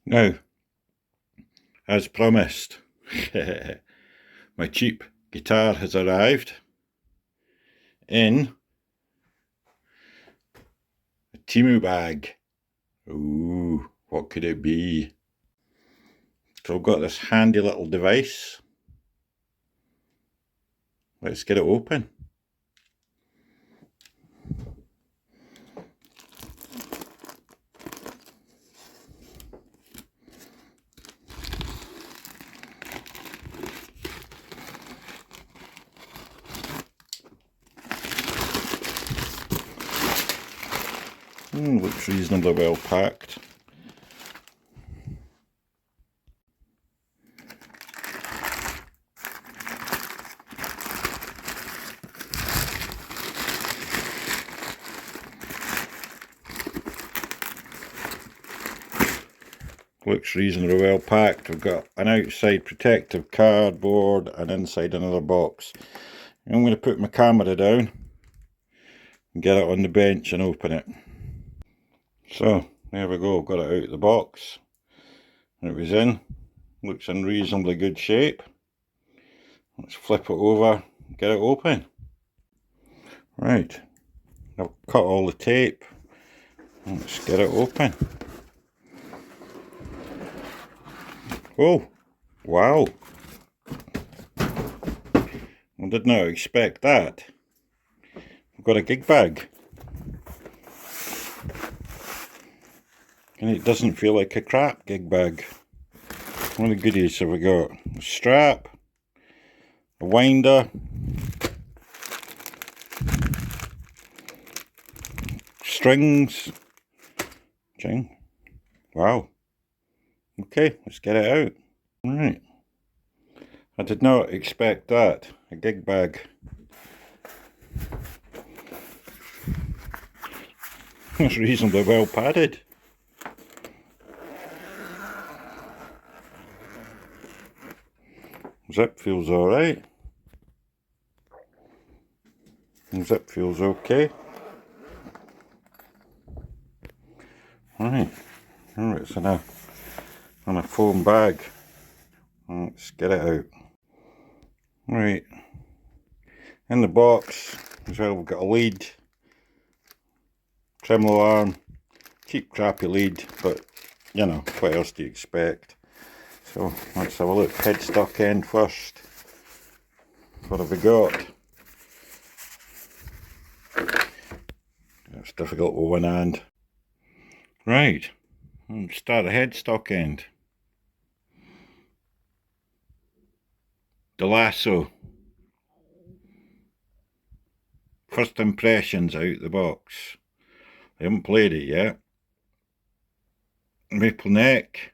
Now, as promised, my cheap guitar has arrived in a Temu bag. Ooh, what could it be? So I've got this handy little device. Let's get it open. Looks reasonably well packed. Looks reasonably well packed. We've got an outside protective cardboard and inside another box. I'm going to put my camera down and get it on the bench and open it. So there we go, got it out of the box. It was in. Looks in reasonably good shape. Let's flip it over, get it open. Right, I've cut all the tape. Let's get it open. Oh, wow. I did not expect that. I've got a gig bag. And it doesn't feel like a crap gig bag. What the goodies have we got? A strap, a winder, strings. Wow. Okay, let's get it out. Right. I did not expect that. A gig bag. It's reasonably well padded. Zip feels alright. Zip feels okay. Right. Oh, it's in a foam bag. Let's get it out. Right. In the box as well, we've got a lead, tremolo arm, cheap crappy lead, but you know, what else do you expect? So let's have a look. Headstock end first. What have we got? It's difficult with one hand. Right, let's start the headstock end. The Lasso. First impressions out the box. I haven't played it yet. Maple neck.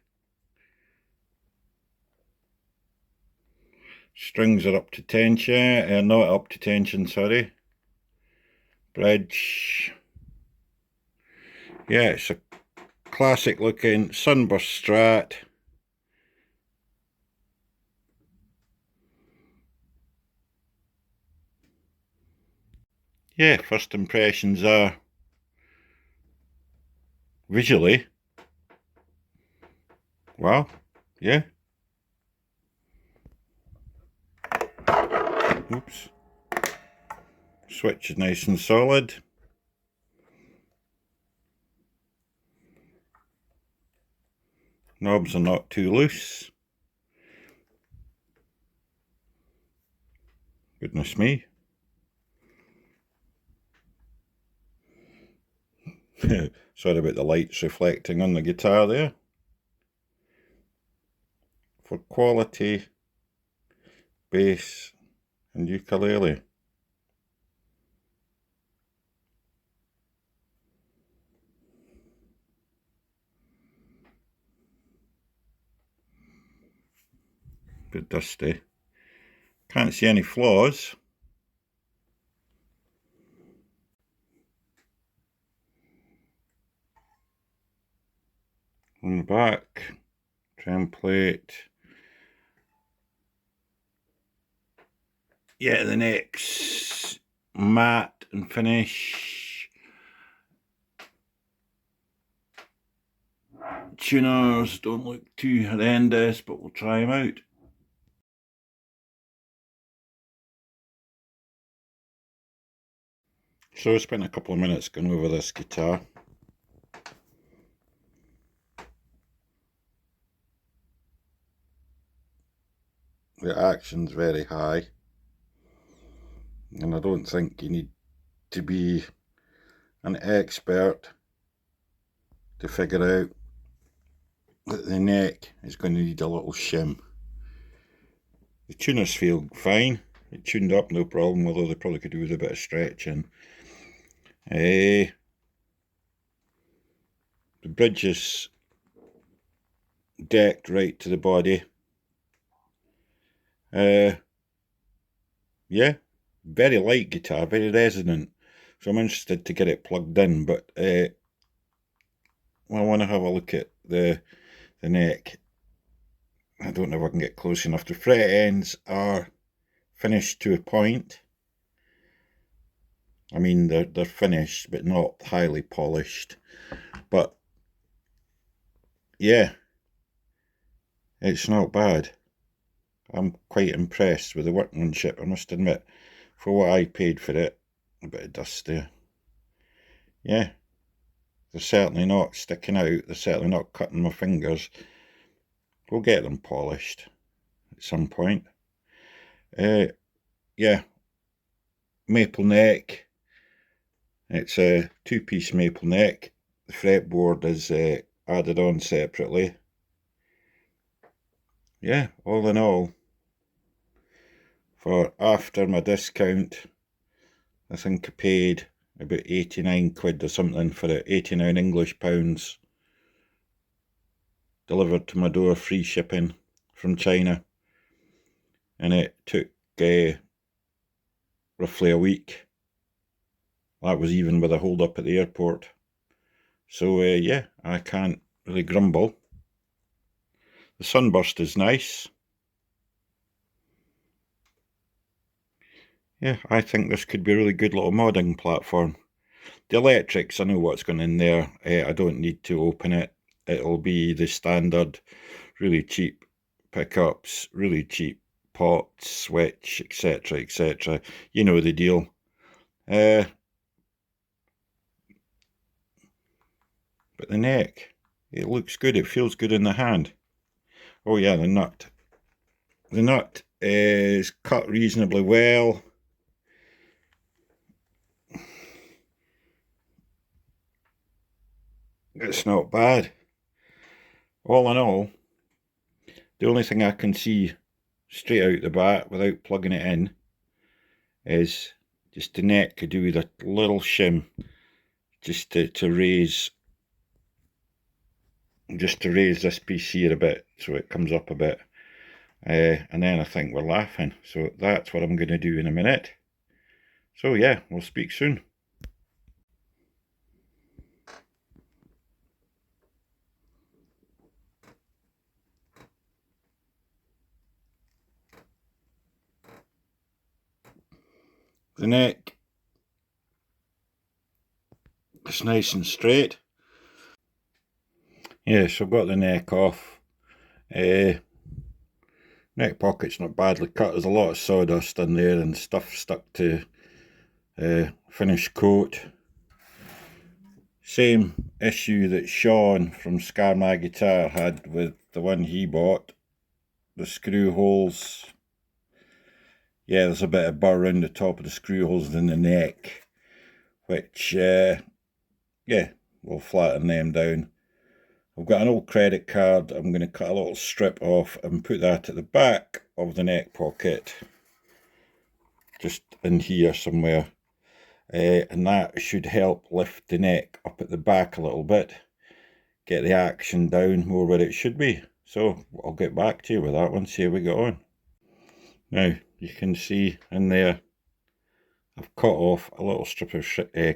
Strings are up to tension, not up to tension, sorry. Bridge. Yeah, it's a classic looking Sunburst Strat. Yeah, first impressions are visually, wow, yeah. Oops. Switch is nice and solid. Knobs are not too loose. Goodness me. Sorry about the lights reflecting on the guitar there. For quality bass and ukulele. Bit dusty. Can't see any flaws. On the back, trem plate. Yeah, the neck's matte and finish. tuners don't look too horrendous, but we'll try them out. So I spent a couple of minutes going over this guitar. The action's very high, and I don't think you need to be an expert to figure out that the neck is going to need a little shim. The tuners feel fine, it tuned up no problem, although they probably could do with a bit of stretching. The bridge is decked right to the body. Yeah, very light guitar, very resonant, so I'm interested to get it plugged in, but I want to have a look at the neck. I don't know if I can get close enough. The fret ends are finished to a point. I mean, they're finished, but not highly polished. But yeah, it's not bad. I'm quite impressed with the workmanship, I must admit. For what I paid for it, a bit of dust there. Yeah, they're certainly not sticking out. They're certainly not cutting my fingers. We'll get them polished at some point. Yeah, maple neck. It's a two-piece maple neck. The fretboard is added on separately. Yeah, all in all, for after my discount, I think I paid about 89 quid or something for it, 89 English pounds, delivered to my door, free shipping from China, and it took roughly a week. That was even with a hold up at the airport. So yeah, I can't really grumble. The sunburst is nice. Yeah, I think this could be a really good little modding platform. The electrics, I know what's going in there. I don't need to open it. It'll be the standard, really cheap pickups, really cheap pot, switch, etc, etc. You know the deal. But the neck, it looks good. It feels good in the hand. Oh yeah, the nut. The nut is cut reasonably well. It's not bad. All in all, the only thing I can see straight out the bat without plugging it in is just the neck could do with a little shim, just to raise this piece here a bit so it comes up a bit, and then I think we're laughing. So that's what I'm going to do in a minute. So yeah, we'll speak soon. The neck is nice and straight. Yeah, so I've got the neck off. Neck pocket's not badly cut. There's a lot of sawdust in there and stuff stuck to finished coat. Same issue that Sean from Scar My Guitar had with the one he bought. The screw holes, yeah, there's a bit of burr around the top of the screw holes in the neck, which yeah, we'll flatten them down. I've got an old credit card. I'm going to cut a little strip off and put that at the back of the neck pocket, just in here somewhere, and that should help lift the neck up at the back a little bit, get the action down more where it should be. So I'll get back to you with that one, see how we get on. Now you can see in there I've cut off a little strip of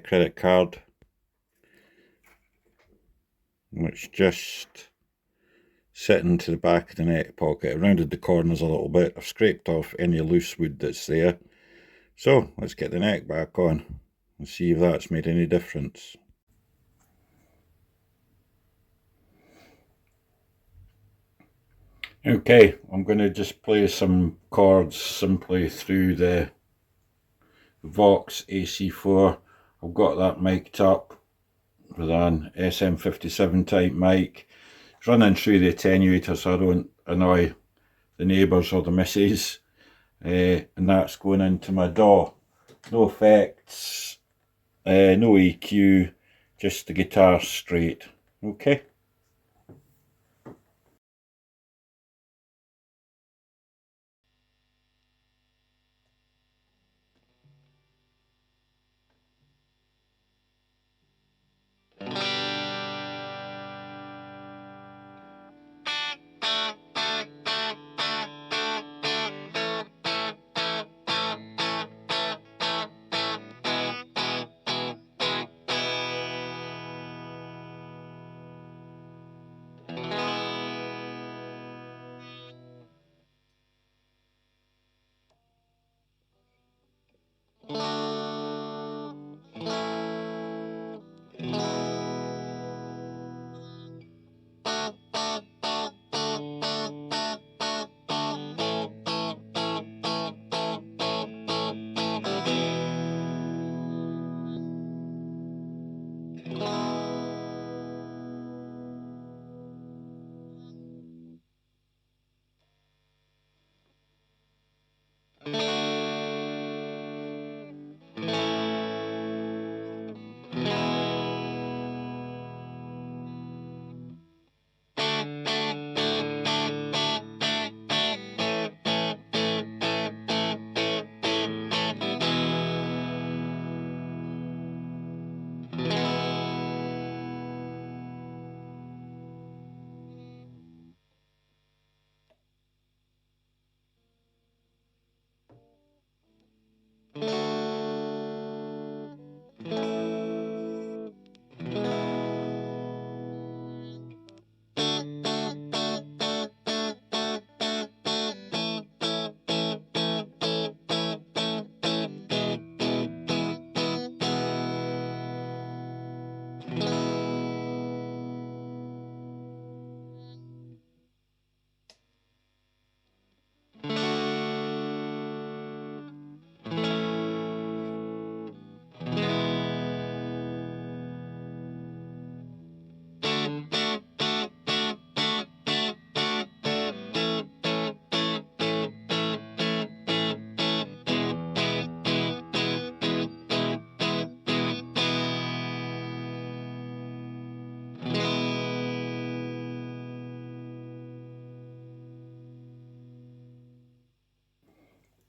credit card, which just sitting to the back of the neck pocket. I rounded the corners a little bit. I've scraped off any loose wood that's there. So let's get the neck back on and see if that's made any difference. Okay, I'm going to just play some chords simply through the Vox AC4. I've got that mic'd up with an SM57 type mic. It's running through the attenuator so I don't annoy the neighbours or the missus. And that's going into my DAW. No effects, no EQ, just the guitar straight. Okay.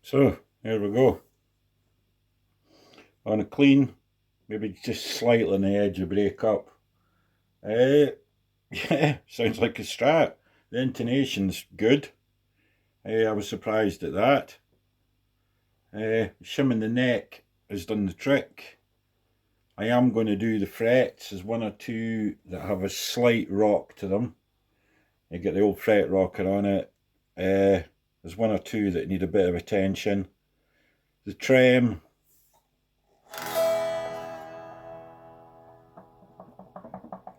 So, here we go. On a clean, maybe just slightly on the edge of breakup. Yeah, sounds like a Strat. The intonation's good. I was surprised at that. Shimming the neck has done the trick. I am going to do the frets. There's one or two that have a slight rock to them. You get the old fret rocker on it. There's one or two that need a bit of attention. The trem,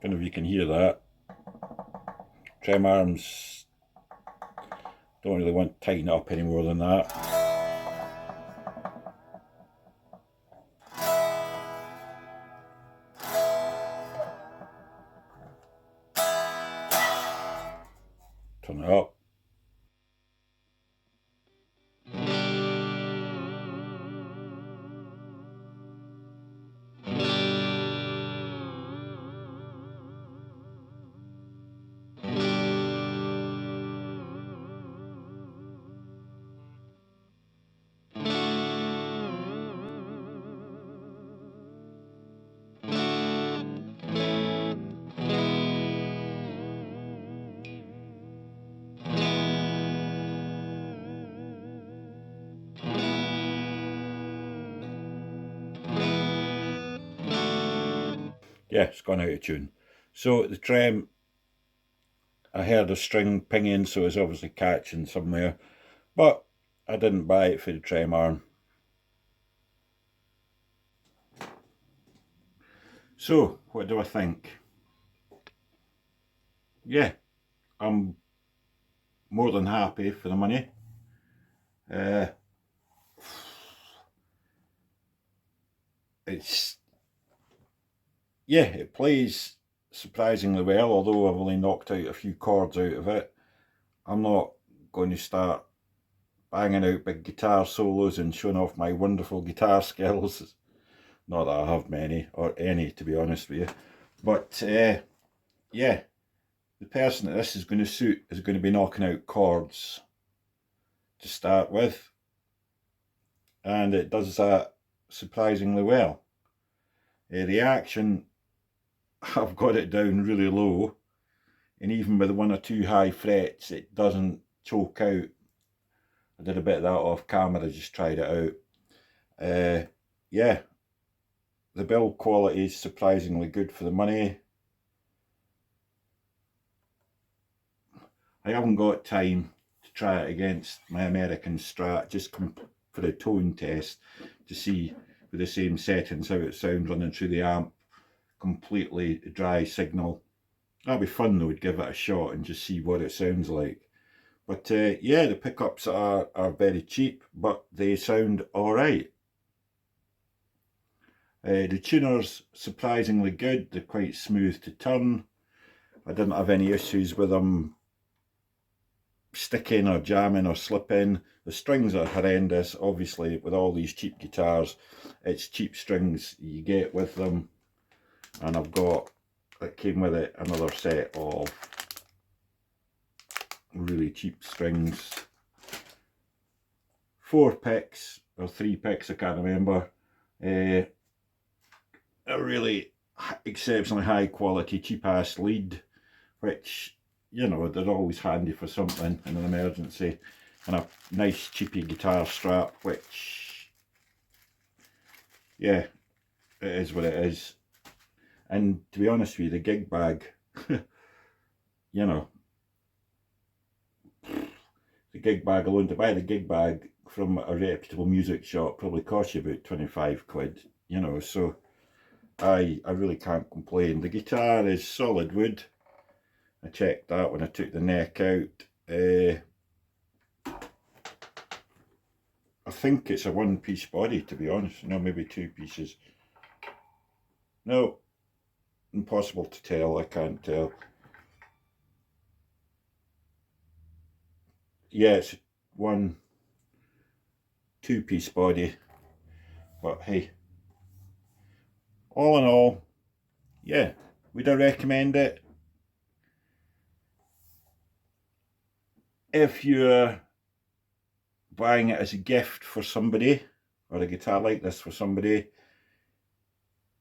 don't know if you can hear that. Trem arms don't really want to tighten up any more than that. Turn it up. Yeah, it's gone out of tune. So the trem, I heard a string pinging, so it's obviously catching somewhere. But I didn't buy it for the trem arm. So, what do I think? Yeah, I'm more than happy for the money. It's, yeah, it plays surprisingly well, although I've only knocked out a few chords out of it. I'm not going to start banging out big guitar solos and showing off my wonderful guitar skills. Not that I have many, or any, to be honest with you. But, yeah, the person that this is going to suit is going to be knocking out chords to start with. And it does that surprisingly well. The action, I've got it down really low, and even with one or two high frets it doesn't choke out. I did a bit of that off camera, just tried it out. Yeah, the build quality is surprisingly good for the money. I haven't got time to try it against my American Strat, just for a tone test to see with the same settings how it sounds running through the amp, completely dry signal. That'd be fun though, to give it a shot and just see what it sounds like. But yeah, the pickups are very cheap, but they sound alright. The tuner's surprisingly good, they're quite smooth to turn. I didn't have any issues with them sticking or jamming or slipping. The strings are horrendous, obviously with all these cheap guitars, it's cheap strings you get with them. And it came with it another set of really cheap strings. 4 picks or 3 picks, I can't remember. A really exceptionally high quality cheap ass lead, which, you know, they're always handy for something in an emergency. And a nice cheapy guitar strap, which, yeah, it is what it is. And to be honest with you, the gig bag, you know, the gig bag alone, to buy the gig bag from a reputable music shop probably costs you about 25 quid, you know, so I really can't complain. The guitar is solid wood. I checked that when I took the neck out. I think it's a one-piece body, to be honest. No, maybe 2 pieces. No, impossible to tell, I can't tell. Yeah, it's 2-piece body, but hey, all in all, yeah, would I recommend it? If you're buying it as a gift for somebody, or a guitar like this for somebody,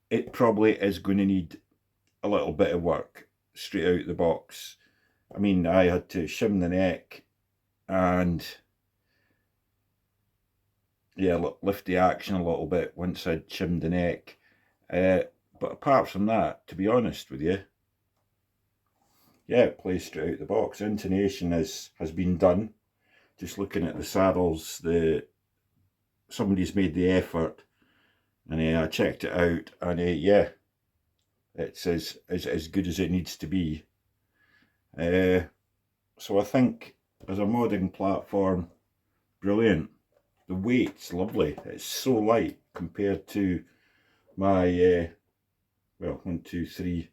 it probably is going to need a little bit of work straight out the box. I mean, I had to shim the neck and, yeah, lift the action a little bit once I'd shimmed the neck. But apart from that, to be honest with you, yeah, it plays straight out the box. Intonation has been done. Just looking at the saddles, somebody's made the effort, and I checked it out, and yeah, it's as good as it needs to be. So I think as a modding platform, brilliant. The weight's lovely. It's so light compared to my well, 1, 2, 3.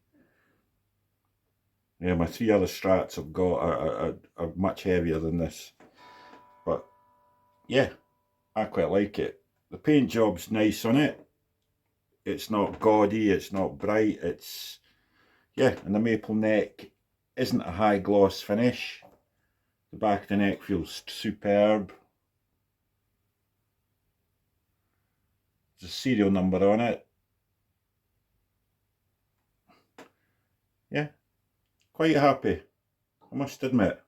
Yeah, my 3 other Strats I've got are much heavier than this. But yeah, I quite like it. The paint job's nice on it. It's not gaudy, it's not bright, it's, yeah, and the maple neck isn't a high gloss finish. The back of the neck feels superb. There's a serial number on it. Yeah, quite happy, I must admit.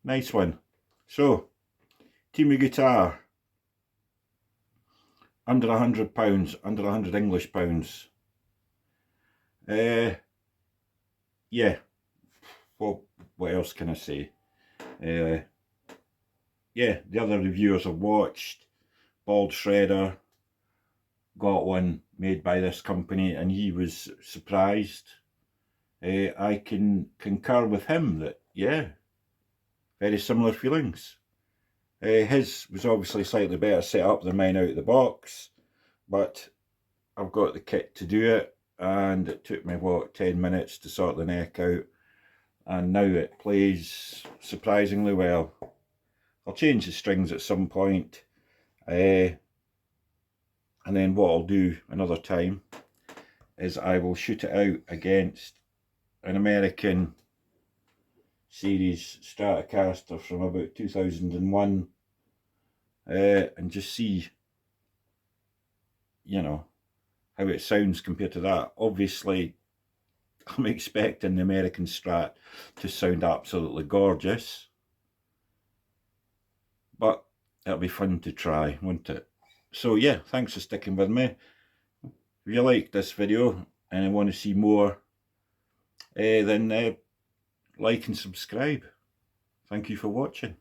Nice one. So, Temu guitar, under £100, under 100 English pounds. Yeah, well, what else can I say? Yeah, the other reviewers I've watched, Bald Shredder got one made by this company and he was surprised. I can concur with him that, yeah, very similar feelings. His was obviously slightly better set up than mine out of the box, but I've got the kit to do it, and it took me, what, 10 minutes to sort the neck out, and now it plays surprisingly well. I'll change the strings at some point, and then what I'll do another time is I will shoot it out against an American series Stratocaster from about 2001, and just see, you know, how it sounds compared to that. Obviously, I'm expecting the American Strat to sound absolutely gorgeous, but it'll be fun to try, won't it? So yeah, thanks for sticking with me. If you like this video and you want to see more, then like and subscribe. Thank you for watching.